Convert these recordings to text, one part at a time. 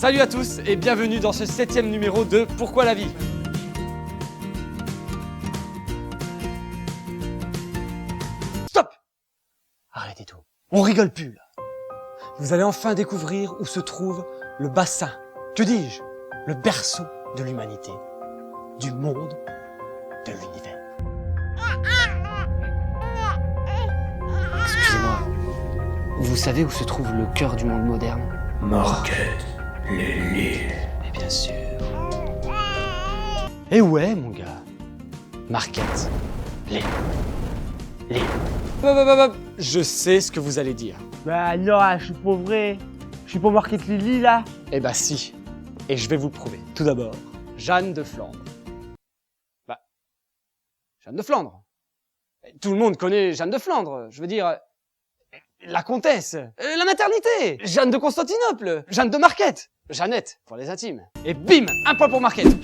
Salut à tous et bienvenue dans ce 7e numéro de Pourquoi la vie? Stop! Arrêtez tout. On rigole plus là. Vous allez enfin découvrir où se trouve le bassin, que dis-je, le berceau de l'humanité, du monde, de l'univers. Excusez-moi, vous savez où se trouve le cœur du monde moderne? Marquette, les Lilles. Mais bien sûr. Eh ouais mon gars. Marquette. Les. Je sais ce que vous allez dire. Bah non, je suis pas vrai. Je suis pas Marquette Lily là. Eh bah si. Et je vais vous le prouver. Tout d'abord, Jeanne de Flandre. Bah, Jeanne de Flandre. Tout le monde connaît Jeanne de Flandre. Je veux dire, la comtesse, la maternité, Jeanne de Constantinople, Jeanne de Marquette, Jeannette pour les intimes. Et bim, un point pour Marquette.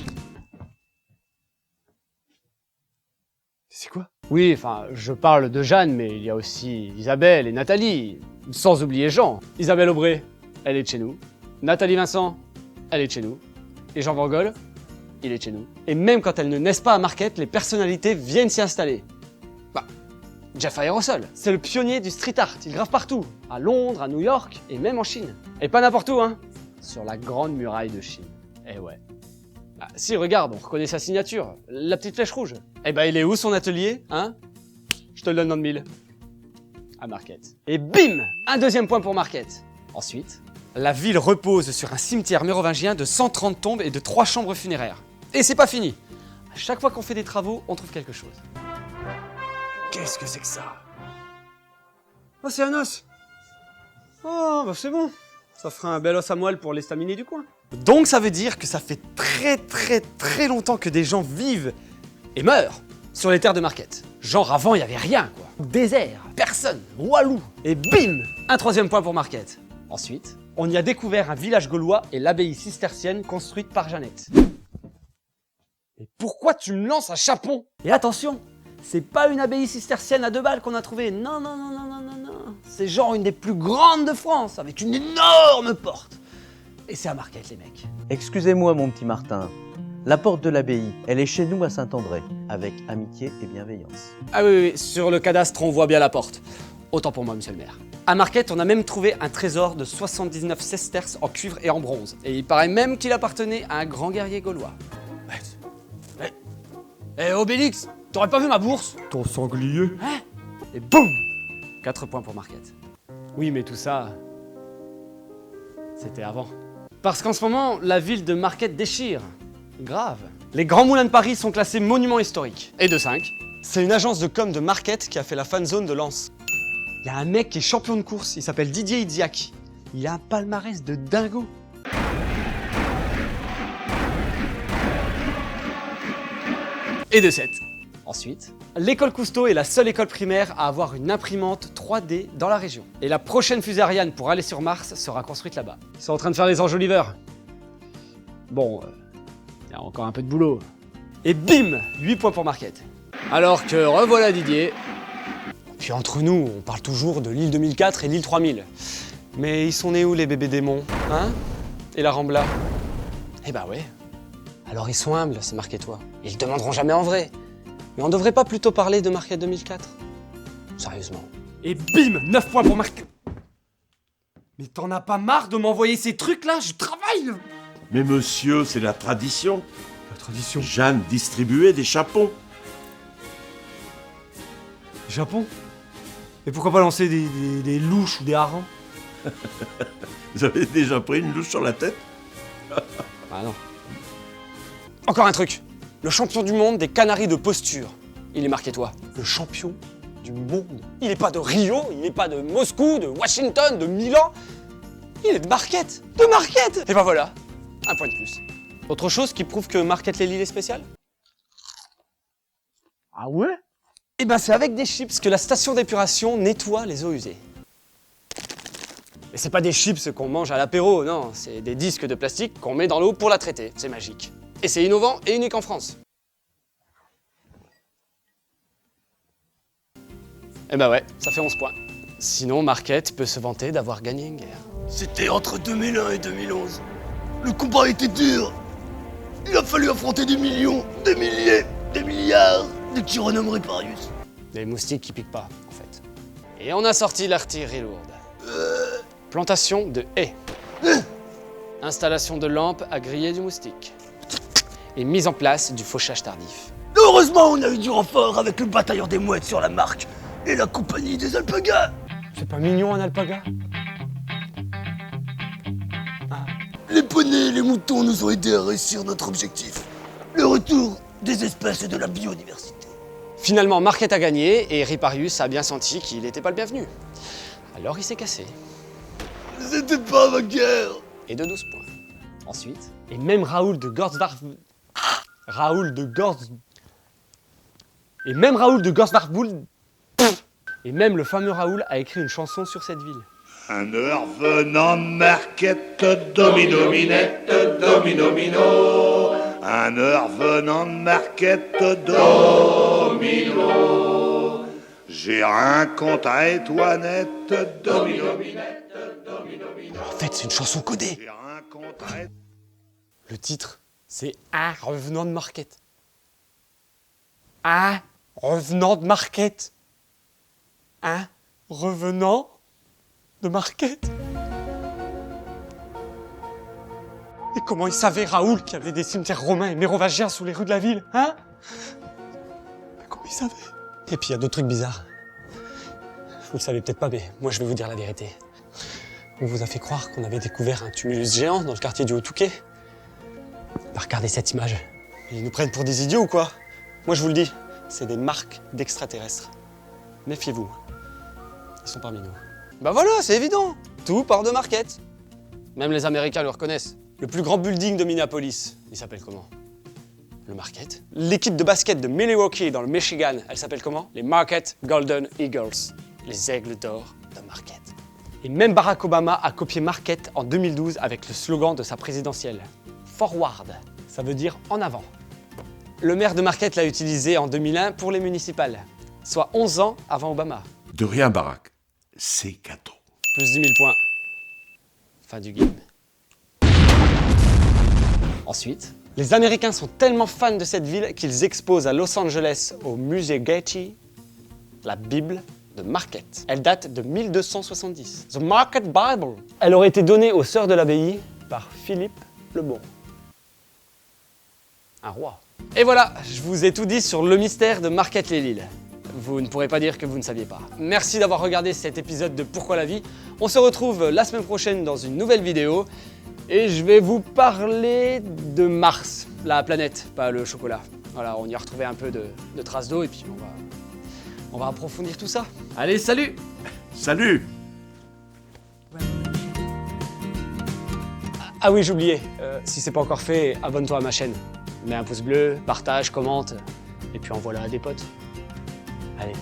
C'est quoi? Oui, enfin, je parle de Jeanne, mais il y a aussi Isabelle et Nathalie, sans oublier Jean. Isabelle Aubray, elle est de chez nous. Nathalie Vincent, elle est de chez nous. Et Jean Van Gogh, il est de chez nous. Et même quand elles ne naissent pas à Marquette, les personnalités viennent s'y installer. Bah, Jeff Aerosol, c'est le pionnier du street art, il grave partout. À Londres, à New York, et même en Chine. Et pas n'importe où, hein. Sur la grande muraille de Chine. Eh ouais. Ah, si, regarde, on reconnaît sa signature, la petite flèche rouge. Eh ben, il est où son atelier, hein? Je te le donne dans le mille. À Marquette. Et bim! Un deuxième point pour Marquette. Ensuite, la ville repose sur un cimetière mérovingien de 130 tombes et de 3 chambres funéraires. Et c'est pas fini. À chaque fois qu'on fait des travaux, on trouve quelque chose. Qu'est-ce que c'est que ça? Oh, c'est un os. Oh, bah c'est bon. Ça fera un bel os à moelle pour l'estaminet du coin. Donc ça veut dire que ça fait très longtemps que des gens vivent et meurent sur les terres de Marquette. Genre avant, il n'y avait rien, quoi. Désert, personne, Walou. Et bim! Un troisième point pour Marquette. Ensuite, on y a découvert un village gaulois et l'abbaye cistercienne construite par Jeannette. Mais pourquoi tu me lances un chapon? Et attention, c'est pas une abbaye cistercienne à 2 balles qu'on a trouvée. Non. C'est genre une des plus grandes de France, avec une énorme porte. Et c'est à Marquette, les mecs. Excusez-moi, mon petit Martin. La porte de l'abbaye, elle est chez nous à Saint-André, avec amitié et bienveillance. Ah oui, sur le cadastre, on voit bien la porte. Autant pour moi, monsieur le maire. À Marquette, on a même trouvé un trésor de 79 sesterces en cuivre et en bronze. Et il paraît même qu'il appartenait à un grand guerrier gaulois. Obélix, t'aurais pas vu ma bourse? Ton sanglier. Hein? Et boum! 4 points pour Marquette. Oui, mais tout ça, c'était avant. Parce qu'en ce moment, la ville de Marquette déchire. Grave. Les Grands Moulins de Paris sont classés monuments historiques. Et de 5. C'est une agence de com de Marquette qui a fait la fan zone de Lens. Il y a un mec qui est champion de course, il s'appelle Didier Idiac. Il a un palmarès de dingo. Et de 7. Ensuite, l'école Cousteau est la seule école primaire à avoir une imprimante 3D dans la région. Et la prochaine fusée Ariane pour aller sur Mars sera construite là-bas. Ils sont en train de faire les enjoliveurs. Bon, il y a encore un peu de boulot. Et bim! 8 points pour Marquette. Alors que revoilà Didier. Puis entre nous, on parle toujours de l'île 2004 et l'île 3000. Mais ils sont nés où les bébés démons, hein? Et la Rambla? Eh bah ouais. Alors ils sont humbles, ces Marquettois. Ils le demanderont jamais en vrai. Mais on devrait pas plutôt parler de Marquette 2004? Sérieusement. Et bim! 9 points pour Marquette. Mais t'en as pas marre de m'envoyer ces trucs-là? Je travaille! Mais monsieur, c'est la tradition. La tradition. Jeanne distribuait des chapons. Japon? Et pourquoi pas lancer des louches ou des harengs? Vous avez déjà pris une louche sur la tête? Ah non. Encore un truc. Le champion du monde des canaris de posture. Il est Marquettois. Le champion du monde. Il n'est pas de Rio, il n'est pas de Moscou, de Washington, de Milan. Il est de Marquette. De Marquette! Et ben voilà. Un point de plus. Autre chose qui prouve que Marquette-les-Lilles est spéciale? Ah ouais? Eh ben c'est avec des chips que la station d'épuration nettoie les eaux usées. Et c'est pas des chips qu'on mange à l'apéro, non, c'est des disques de plastique qu'on met dans l'eau pour la traiter, c'est magique. Et c'est innovant et unique en France. Eh ben ouais, ça fait 11 points. Sinon, Marquette peut se vanter d'avoir gagné une guerre. C'était entre 2001 et 2011. Le combat était dur. Il a fallu affronter des millions, des milliers, des milliards de Tyrannomes Riparius. Des moustiques qui piquent pas, en fait. Et on a sorti l'artillerie lourde. Plantation de haies. Installation de lampes à griller du moustique. Et mise en place du fauchage tardif. Heureusement, on a eu du renfort avec le bataillon des mouettes sur la marque et la compagnie des alpagas. C'est pas mignon un alpaga? Les poneys et les moutons nous ont aidés à réussir notre objectif. Le retour des espèces et de la biodiversité. Finalement, Marquette a gagné et Riparius a bien senti qu'il n'était pas le bienvenu. Alors il s'est cassé. C'était pas ma guerre. Et de 12 points. Ensuite, et même Raoul de Gorsdorf... Et même le fameux Raoul a écrit une chanson sur cette ville. Un heure venant de Marquette, domino-minette, domino-mino. Un heure venant de Marquette, domino. J'ai un compte à Étoinette, domino-minette, domino-mino. En fait, c'est une chanson codée. J'ai un compte à Étoinette. Le titre, c'est Un revenant de Marquette. Un revenant de Marquette. Un revenant de Marquette. Et comment il savait, Raoul, qu'il y avait des cimetières romains et mérovingiens sous les rues de la ville, hein? Mais comment il savait? Et puis il y a d'autres trucs bizarres. Vous le savez peut-être pas, mais moi je vais vous dire la vérité. On vous a fait croire qu'on avait découvert un tumulus géant dans le quartier du Haut-Touquet. Bah, regardez cette image. Ils nous prennent pour des idiots ou quoi? Moi je vous le dis, c'est des marques d'extraterrestres. Méfiez-vous. Ils sont parmi nous. Bah voilà, c'est évident. Tout part de Marquette. Même les Américains le reconnaissent. Le plus grand building de Minneapolis, il s'appelle comment? Le Marquette. L'équipe de basket de Milwaukee dans le Michigan, elle s'appelle comment? Les Marquette Golden Eagles. Les aigles d'or de Marquette. Et même Barack Obama a copié Marquette en 2012 avec le slogan de sa présidentielle. Forward, ça veut dire en avant. Le maire de Marquette l'a utilisé en 2001 pour les municipales, soit 11 ans avant Obama. De rien, Barack. C'est cadeau. Plus 10 000 points. Fin du game. Ensuite, les Américains sont tellement fans de cette ville qu'ils exposent à Los Angeles au musée Getty la Bible de Marquette. Elle date de 1270. The Marquette Bible. Elle aurait été donnée aux sœurs de l'abbaye par Philippe le Bon. Un roi. Et voilà, je vous ai tout dit sur le mystère de Marquette-les-Lilles. Vous ne pourrez pas dire que vous ne saviez pas. Merci d'avoir regardé cet épisode de Pourquoi la vie. On se retrouve la semaine prochaine dans une nouvelle vidéo. Et je vais vous parler de Mars, la planète, pas le chocolat. Voilà, on y a retrouvé un peu de traces d'eau et puis on va approfondir tout ça. Allez, salut! Salut! Ah oui, j'oubliais, si c'est pas encore fait, abonne-toi à ma chaîne. Mets un pouce bleu, partage, commente, et puis envoie-la à des potes. Allez.